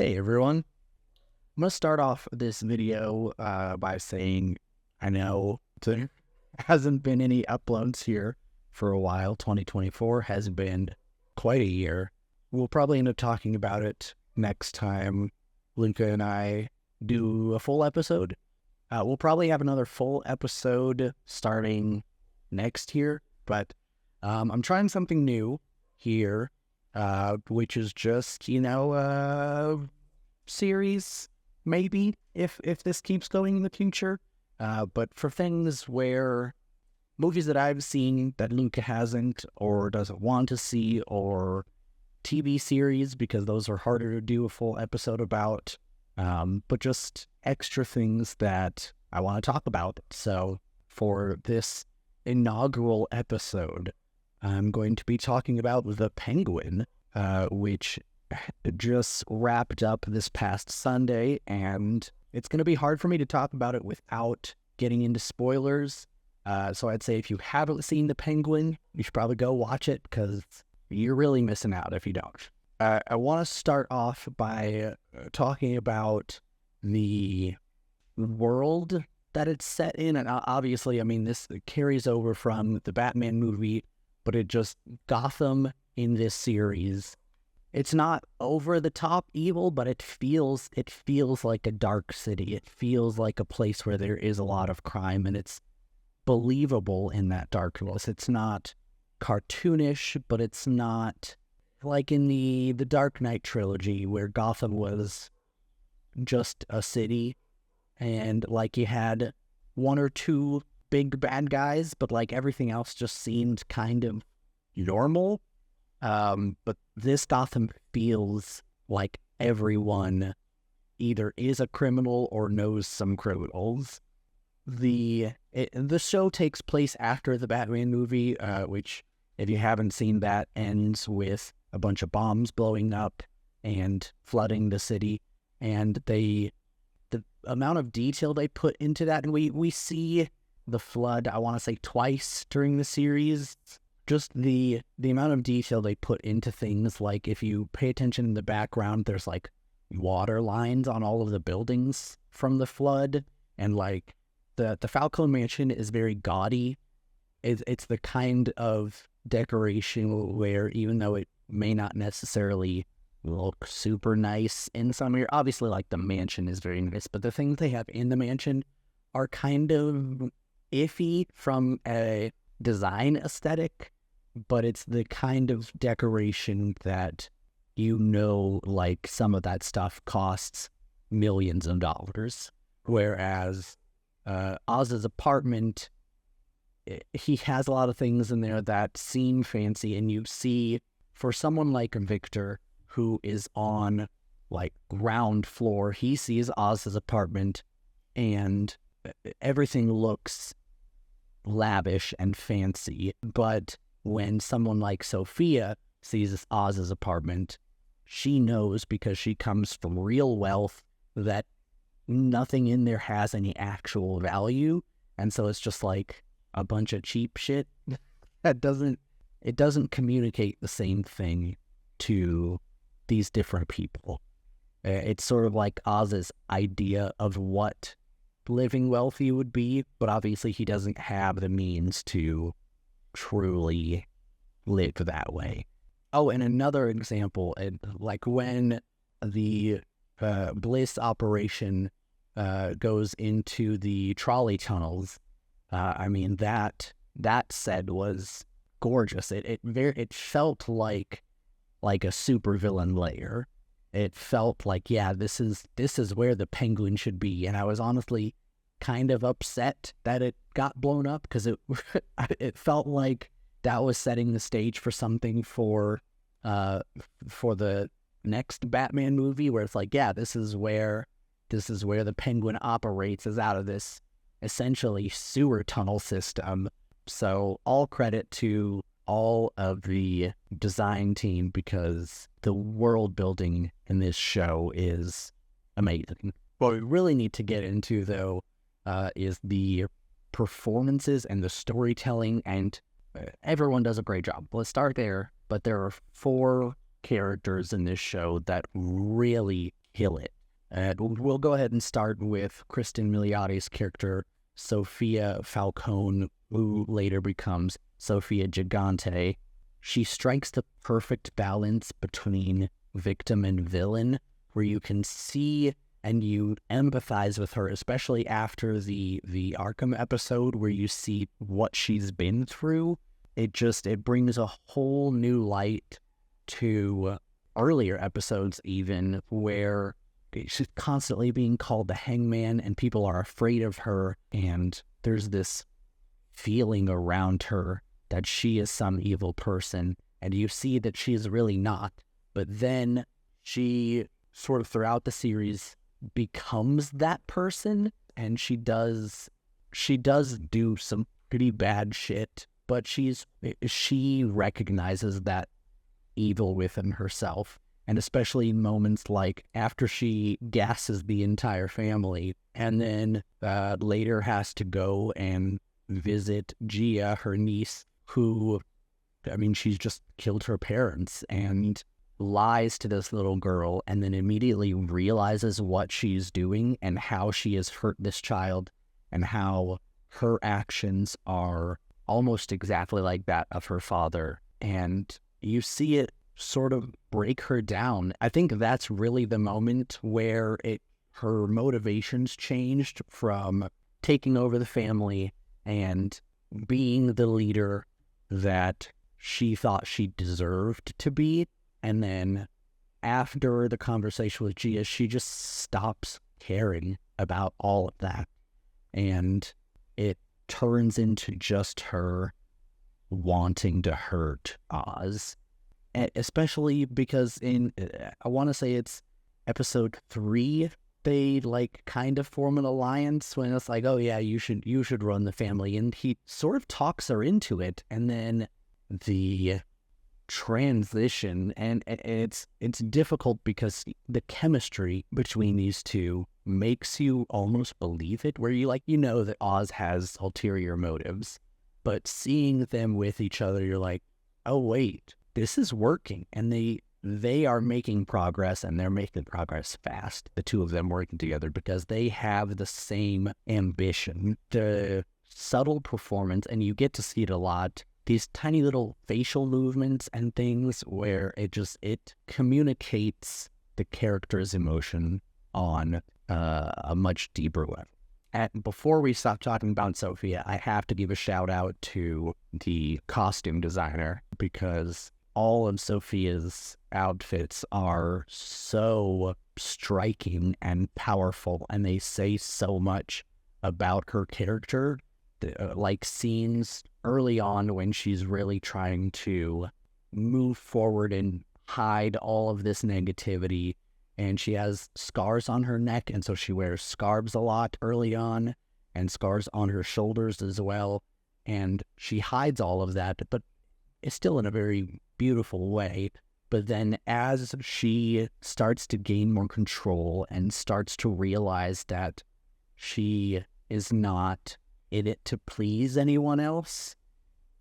Hey everyone, I'm going to start off this video by saying I know there hasn't been any uploads here for a while. 2024 has been quite a year. We'll probably end up talking about it next time Luca and I do a full episode. We'll probably have another full episode starting next year, but I'm trying something new here, which is just, series, maybe, if this keeps going in the future. But for things where movies that I've seen that Luca hasn't or doesn't want to see, or TV series, because those are harder to do a full episode about, but just extra things that I want to talk about. So for this inaugural episode, I'm going to be talking about The Penguin, which just wrapped up this past Sunday, and it's going to be hard for me to talk about it without getting into spoilers. So I'd say if you haven't seen The Penguin, you should probably go watch it, because you're really missing out if you don't. I want to start off by talking about the world that it's set in, and obviously, I mean, this carries over from the Batman movie, but Gotham in this series, it's not over the top evil, but it feels like a dark city. It feels like a place where there is a lot of crime, and it's believable in that darkness. It's not cartoonish, but it's not like in the Dark Knight trilogy, where Gotham was just a city and like you had one or two big bad guys, but like everything else just seemed kind of normal. But this Gotham feels like everyone either is a criminal or knows some criminals. The show takes place after the Batman movie, which, if you haven't seen that, ends with a bunch of bombs blowing up and flooding the city. And the amount of detail they put into that, and we see the flood, I want to say, twice during the series. Just the amount of detail they put into things, like if you pay attention in the background, there's like water lines on all of the buildings from the flood, and like the Falcone Mansion is very gaudy. It's the kind of decoration where, even though it may not necessarily look super nice in some area, obviously like the mansion is very nice, but the things they have in the mansion are kind of iffy from a design aesthetic, but it's the kind of decoration that, like, some of that stuff costs millions of dollars. Whereas Oz's apartment, he has a lot of things in there that seem fancy, and you see, for someone like Victor, who is on like ground floor, he sees Oz's apartment and everything looks lavish and fancy. But when someone like Sophia sees Oz's apartment, she knows, because she comes from real wealth, that nothing in there has any actual value, and so it's just like a bunch of cheap shit that doesn't communicate the same thing to these different people. It's sort of like Oz's idea of what living wealthy would be, but obviously he doesn't have the means to truly live that way. Oh, and another example, like when the Bliss operation goes into the trolley tunnels, I mean, that set was gorgeous. It felt like a supervillain lair. It felt like, yeah, this is where the Penguin should be. And I was honestly kind of upset that it got blown up, because it felt like that was setting the stage for something for the next Batman movie, where it's like, yeah, this is where the Penguin operates, is out of this essentially sewer tunnel system. So all credit to all of the design team, because the world building in this show is amazing. What we really need to get into, though, is the performances and the storytelling, and everyone does a great job. Let's start there. But there are 4 characters in this show that really kill it. We'll go ahead and start with Kristen Miliotti's character, Sophia Falcone, who later becomes Sophia Gigante. She strikes the perfect balance between victim and villain, where you can see and you empathize with her, especially after the Arkham episode where you see what she's been through. It brings a whole new light to earlier episodes even, where she's constantly being called the Hangman and people are afraid of her, and there's this feeling around her that she is some evil person, and you see that she is really not. But then she sort of throughout the series becomes that person, and she does do some pretty bad shit, but she recognizes that evil within herself. And especially in moments like after she gasses the entire family and then later has to go and visit Gia, her niece, who, I mean, she's just killed her parents, and lies to this little girl and then immediately realizes what she's doing and how she has hurt this child and how her actions are almost exactly like that of her father. And you see it sort of break her down. I think that's really the moment where her motivations changed from taking over the family and being the leader that she thought she deserved to be. And then after the conversation with Gia, she just stops caring about all of that. And it turns into just her wanting to hurt Oz. Especially because I want to say it's episode 3, they like kind of form an alliance when it's like, oh yeah, you should run the family. And he sort of talks her into it. And then the transition, and it's difficult because the chemistry between these two makes you almost believe it, where you know that Oz has ulterior motives, but seeing them with each other, you're like, oh wait, this is working. And they are making progress, and they're making progress fast, the two of them working together, because they have the same ambition. The subtle performance, and you get to see it a lot, these tiny little facial movements and things where it communicates the character's emotion on a much deeper level. And before we stop talking about Sophia, I have to give a shout out to the costume designer, because all of Sophia's outfits are so striking and powerful, and they say so much about her character. Like scenes early on when she's really trying to move forward and hide all of this negativity, and she has scars on her neck, and so she wears scarves a lot early on, and scars on her shoulders as well, and she hides all of that, but it's still in a very beautiful way. But then as she starts to gain more control and starts to realize that she is not in it to please anyone else,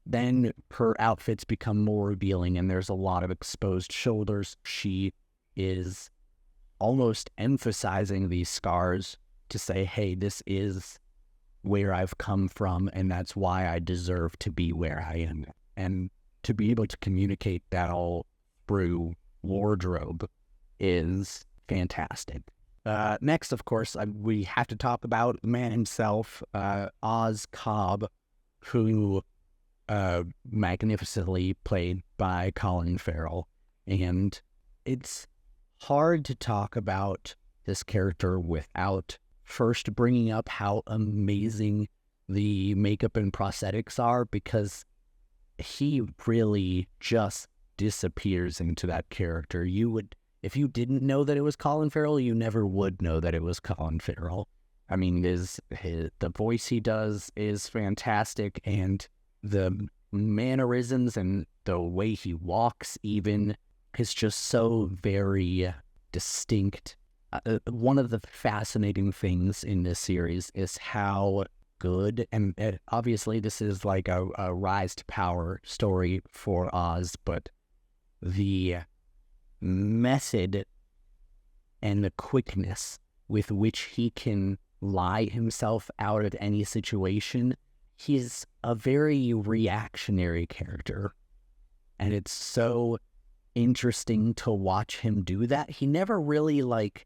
then her outfits become more revealing, and there's a lot of exposed shoulders. She is almost emphasizing these scars to say, hey, this is where I've come from, and that's why I deserve to be where I am. And to be able to communicate that all through wardrobe is fantastic. Next, of course, we have to talk about the man himself, Oz Cobb, who magnificently played by Colin Farrell. And it's hard to talk about this character without first bringing up how amazing the makeup and prosthetics are, because he really just disappears into that character. If you didn't know that it was Colin Farrell, you never would know that it was Colin Farrell. I mean, the voice he does is fantastic, and the mannerisms and the way he walks even is just so very distinct. One of the fascinating things in this series is how good, and obviously this is like a rise to power story for Oz, but the method and the quickness with which he can lie himself out of any situation. He's a very reactionary character, and it's so interesting to watch him do that. He never really, like,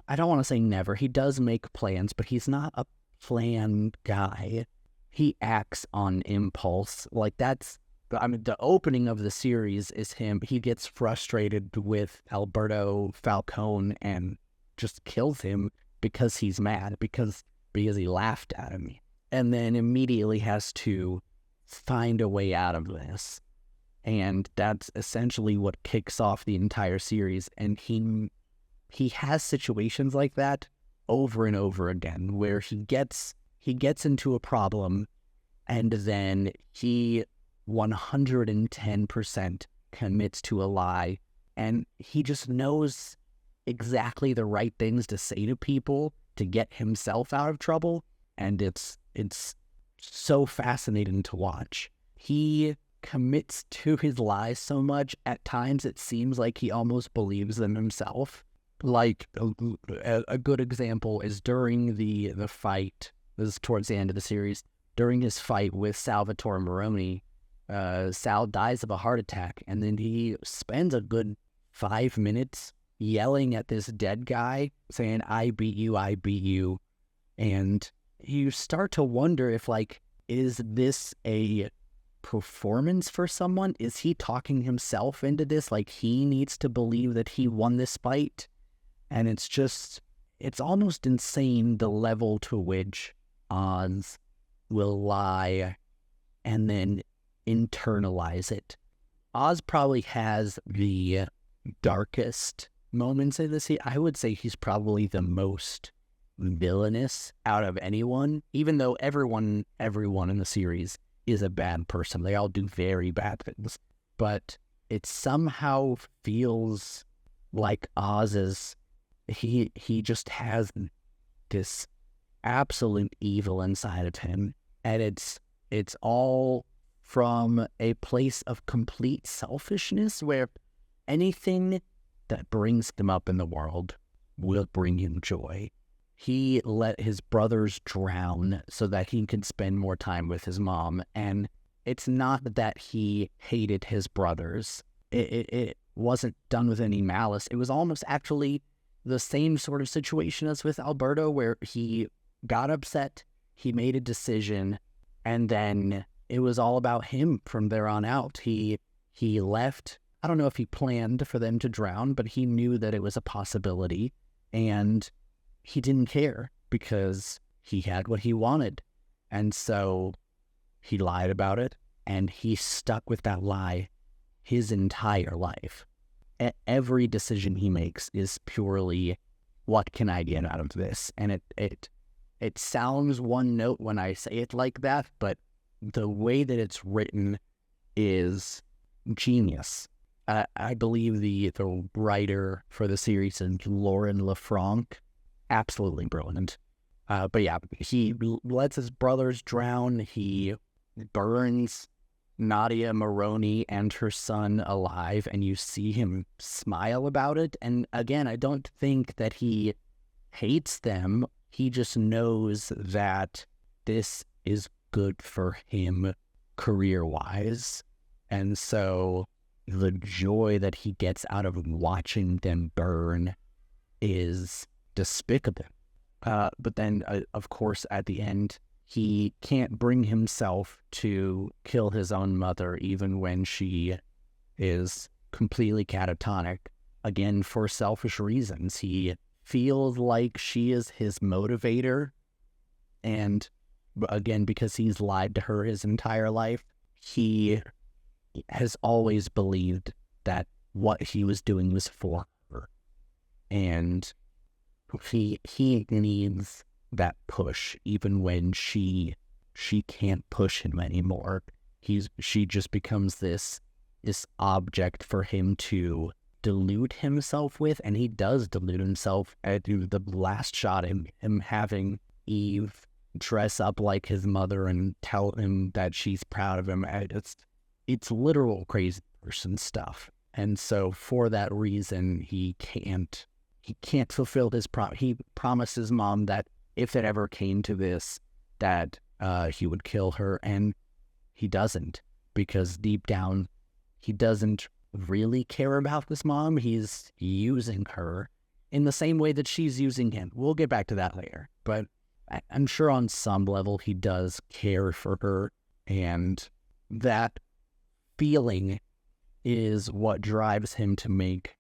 I don't want to say never. He does make plans, but he's not a plan guy. He acts on impulse. Like, that's, I mean, the opening of the series is him. He gets frustrated with Alberto Falcone and just kills him because he's mad, because he laughed at him. And then immediately has to find a way out of this. And that's essentially what kicks off the entire series. And he has situations like that over and over again, where he gets into a problem, and then he 110% commits to a lie, and he just knows exactly the right things to say to people to get himself out of trouble, and it's so fascinating to watch. He commits to his lies so much, at times it seems like he almost believes them himself. Like, a good example is during the fight, this is towards the end of the series, during his fight with Salvatore Moroni, Sal dies of a heart attack, and then he spends a good 5 minutes yelling at this dead guy, saying, I beat you, and you start to wonder if, like, is this a performance for someone? Is he talking himself into this? Like, he needs to believe that he won this fight? And it's almost insane the level to which Oz will lie and then internalize it. Oz probably has the darkest moments in this. I would say he's probably the most villainous out of anyone, even though everyone in the series is a bad person. They all do very bad things. But it somehow feels like Oz is, he just has this absolute evil inside of him. And it's all from a place of complete selfishness, where anything that brings him up in the world will bring him joy. He let his brothers drown so that he can spend more time with his mom. And it's not that he hated his brothers. It wasn't done with any malice. It was almost actually the same sort of situation as with Alberto, where he got upset, he made a decision, and then it was all about him from there on out. He left. I don't know if he planned for them to drown, but he knew that it was a possibility, and he didn't care because he had what he wanted. And so he lied about it, and he stuck with that lie his entire life. Every decision he makes is purely, what can I get out of this? And it sounds one note when I say it like that, but the way that it's written is genius. I believe the writer for the series is Lauren LaFranc. Absolutely brilliant. But yeah, he lets his brothers drown. He burns Nadia Moroni and her son alive, and you see him smile about it. And again, I don't think that he hates them. He just knows that this is good for him career-wise. And so the joy that he gets out of watching them burn is despicable. But then, of course, at the end, he can't bring himself to kill his own mother, even when she is completely catatonic. Again, for selfish reasons. He feels like she is his motivator. And again, because he's lied to her his entire life, he has always believed that what he was doing was for her. And he needs that push, even when she can't push him anymore. She just becomes this object for him to delude himself with, and he does delude himself. At the last shot, him having Eve dress up like his mother and tell him that she's proud of him. It's literal crazy person stuff. And so for that reason, he can't he can't fulfill his he promised his mom that if it ever came to this, that he would kill her, and he doesn't, because deep down he doesn't really care about this mom. He's using her in the same way that she's using him. We'll get back to that later, but I'm sure on some level he does care for her, and that feeling is what drives him to make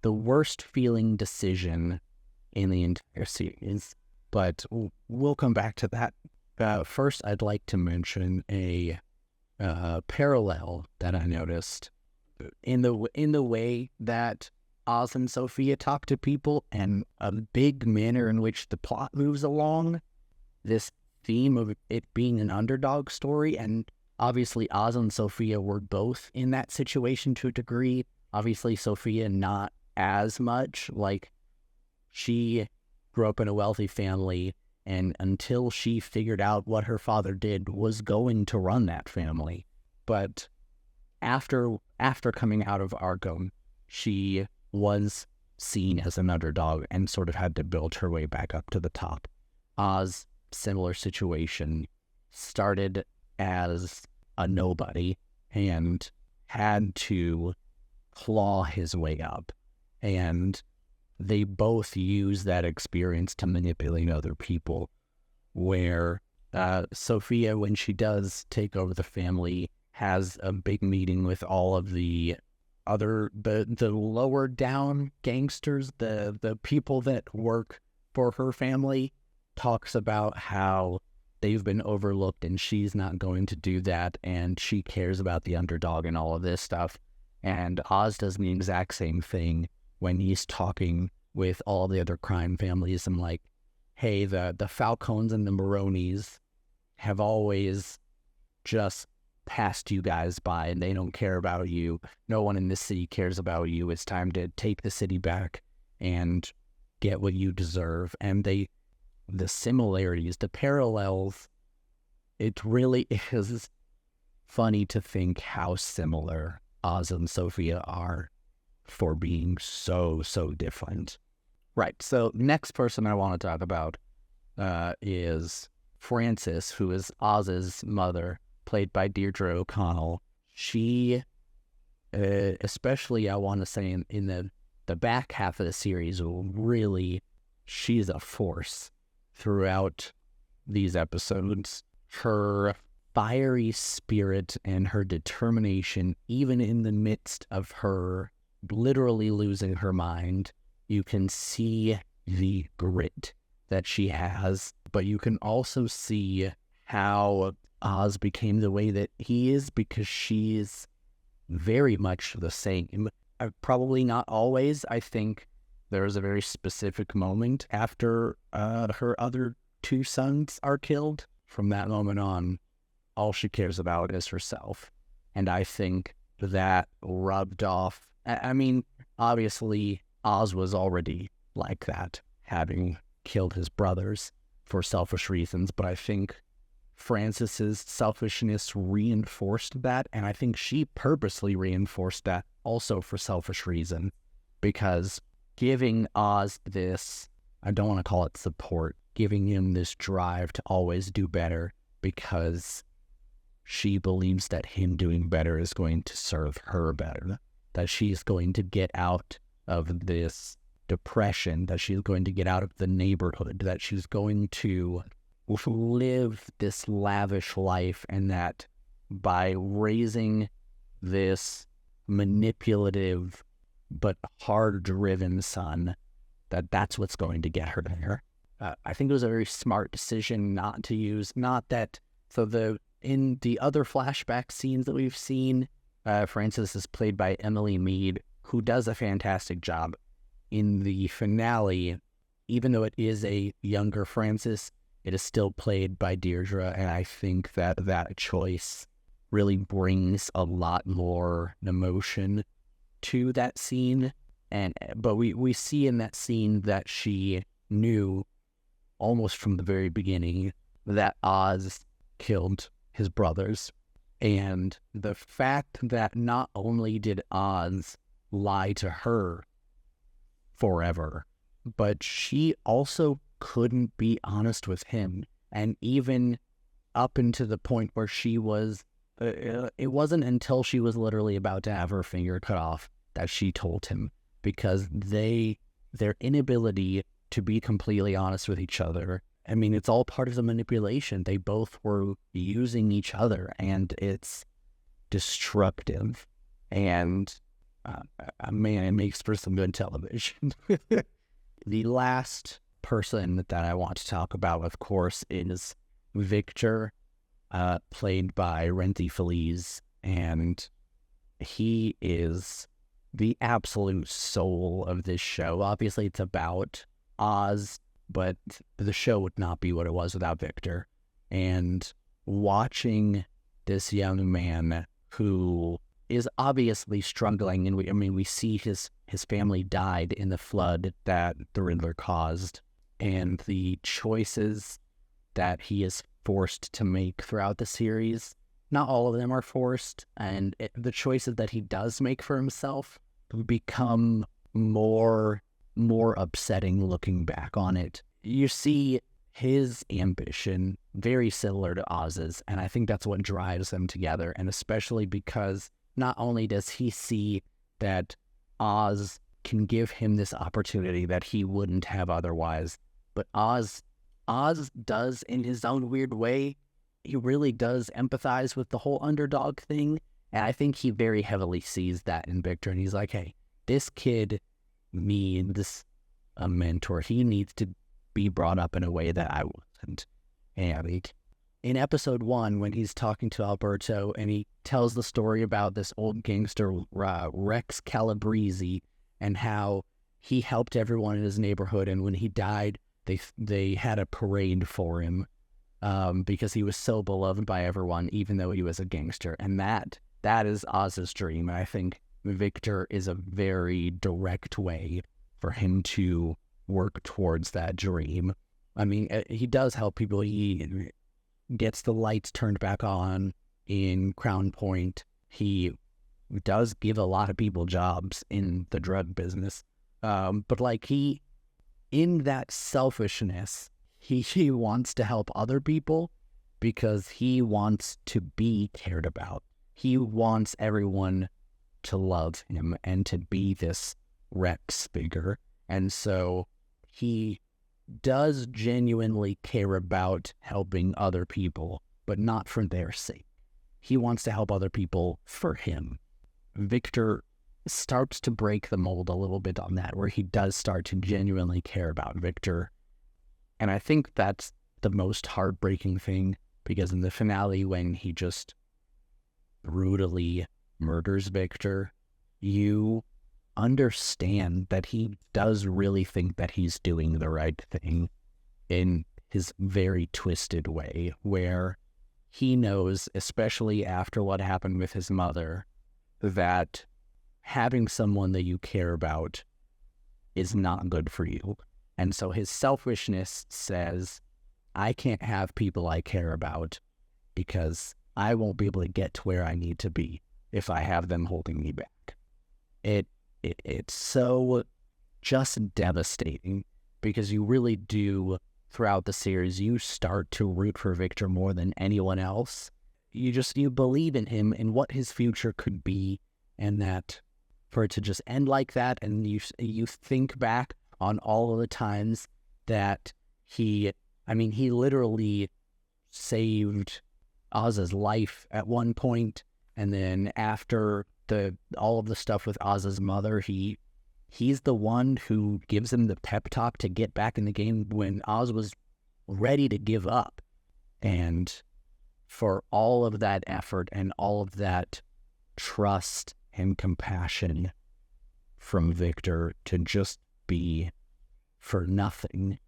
the worst feeling decision in the entire series. But we'll come back to that. First, I'd like to mention a parallel that I noticed in the way that Oz and Sophia talk to people, and a big manner in which the plot moves along. This theme of it being an underdog story, and obviously Oz and Sophia were both in that situation to a degree. Obviously Sophia not as much, like she grew up in a wealthy family, and until she figured out what her father did, was going to run that family. But after coming out of Arkham, she was seen as an underdog and sort of had to build her way back up to the top. Oz, similar situation, started as a nobody and had to claw his way up. And they both use that experience to manipulate other people, where Sophia, when she does take over the family, has a big meeting with all of the lower down gangsters, the people that work for her family, talks about how they've been overlooked and she's not going to do that, and she cares about the underdog and all of this stuff. And Oz does the exact same thing when he's talking with all the other crime families, and like, hey, the Falcones and the Maronis have always just passed you guys by, and they don't care about you. No one in this city cares about you. It's time to take the city back and get what you deserve. And the similarities, the parallels, it really is funny to think how similar Oz and Sophia are for being so different. Right, so next person I want to talk about is Frances, who is Oz's mother, played by Deirdre O'Connell. She, especially I want to say in the back half of the series, really, she's a force throughout these episodes. Her fiery spirit and her determination, even in the midst of her literally losing her mind, you can see the grit that she has, but you can also see how Oz became the way that he is, because she's very much the same. Probably not always. I think there's a very specific moment after her other two sons are killed. From that moment on, all she cares about is herself. And I think that rubbed off. I mean, obviously, Oz was already like that, having killed his brothers for selfish reasons, but I think Frances's selfishness reinforced that, and I think she purposely reinforced that also for selfish reason, because giving Oz this, I don't want to call it support, giving him this drive to always do better, because she believes that him doing better is going to serve her better, that she's going to get out of this depression, that she's going to get out of the neighborhood, that she's going to live this lavish life, and that by raising this manipulative but hard-driven son, that's what's going to get her there. I think it was a very smart decision not to use, in the other flashback scenes that we've seen, Frances is played by Emily Mead, who does a fantastic job. In the finale, even though it is a younger Frances, it is still played by Deirdre, and I think that choice really brings a lot more emotion to that scene. But we see in that scene that she knew almost from the very beginning that Oz killed his brothers. And the fact that not only did Oz lie to her forever, but she also couldn't be honest with him. And even up into the point where she was, it wasn't until she was literally about to have her finger cut off that she told him, because their inability to be completely honest with each other, I mean, it's all part of the manipulation. They both were using each other, and it's destructive. And man, it makes for some good television. The last person that I want to talk about, of course, is Victor, played by Renty Feliz, and he is the absolute soul of this show. Obviously, it's about Oz, but the show would not be what it was without Victor. And watching this young man who is obviously struggling, and we see his family died in the flood that the Riddler caused, and the choices that he is forced to make throughout the series. Not all of them are forced, and the choices that he does make for himself become more upsetting looking back on it. You see his ambition very similar to Oz's, and I think that's what drives them together, and especially because not only does he see that Oz can give him this opportunity that he wouldn't have otherwise, but Oz does, in his own weird way, he really does empathize with the whole underdog thing, and I think he very heavily sees that in Victor, and he's like, hey, this kid needs a mentor. He needs to be brought up in a way that I wasn't. And in episode 1, when he's talking to Alberto, and he tells the story about this old gangster, Rex Calabrese, and how he helped everyone in his neighborhood, and when he died, they had a parade for him, because he was so beloved by everyone, even though he was a gangster. And that is Oz's dream. And I think Victor is a very direct way for him to work towards that dream. I mean, he does help people. He gets the lights turned back on in Crown Point. He does give a lot of people jobs in the drug business. But like in that selfishness, he wants to help other people because he wants to be cared about. He wants everyone to love him and to be this Rex figure. And so he does genuinely care about helping other people, but not for their sake. He wants to help other people for him. Victor starts to break the mold a little bit on that, where he does start to genuinely care about Victor. And I think that's the most heartbreaking thing, because in the finale, when he just brutally murders Victor, you understand that he does really think that he's doing the right thing in his very twisted way, where he knows, especially after what happened with his mother, that having someone that you care about is not good for you. And so his selfishness says, I can't have people I care about because I won't be able to get to where I need to be if I have them holding me back. It's so just devastating, because you really do, throughout the series, you start to root for Victor more than anyone else. You believe in him and what his future could be, and that for it to just end like that, and you think back on all of the times that he literally saved Oz's life at one point, and then after all of the stuff with Oz's mother, he's the one who gives him the pep talk to get back in the game when Oz was ready to give up. And for all of that effort and all of that trust and compassion from Victor to just be for nothing.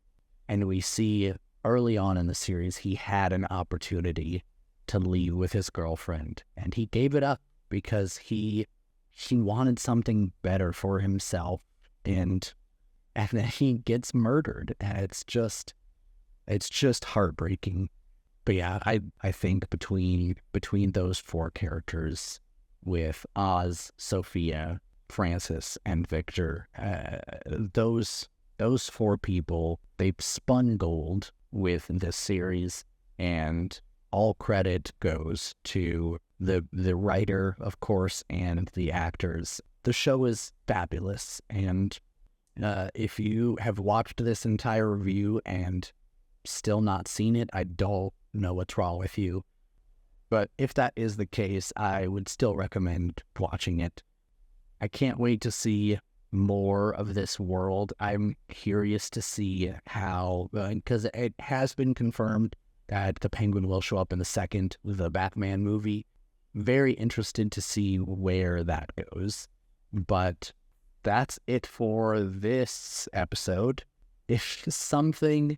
And we see early on in the series, he had an opportunity to leave with his girlfriend, and he gave it up because he wanted something better for himself, and then he gets murdered, and it's just heartbreaking. But yeah, I think between those four characters, with Oz, Sophia, Francis, and Victor, those those 4 people, they've spun gold with this series, and all credit goes to the writer, of course, and the actors. The show is fabulous, and if you have watched this entire review and still not seen it, I don't know what's wrong with you. But if that is the case, I would still recommend watching it. I can't wait to see more of this world. I'm curious to see how, because it has been confirmed that the Penguin will show up in the Batman movie. Very interested to see where that goes. But that's it for this episode. If something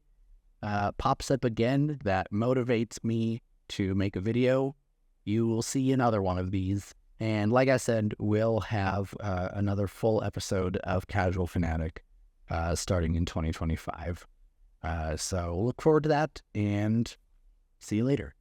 pops up again that motivates me to make a video, you will see another one of these. And like I said, we'll have another full episode of Casual Fanatic starting in 2025. So look forward to that, and see you later.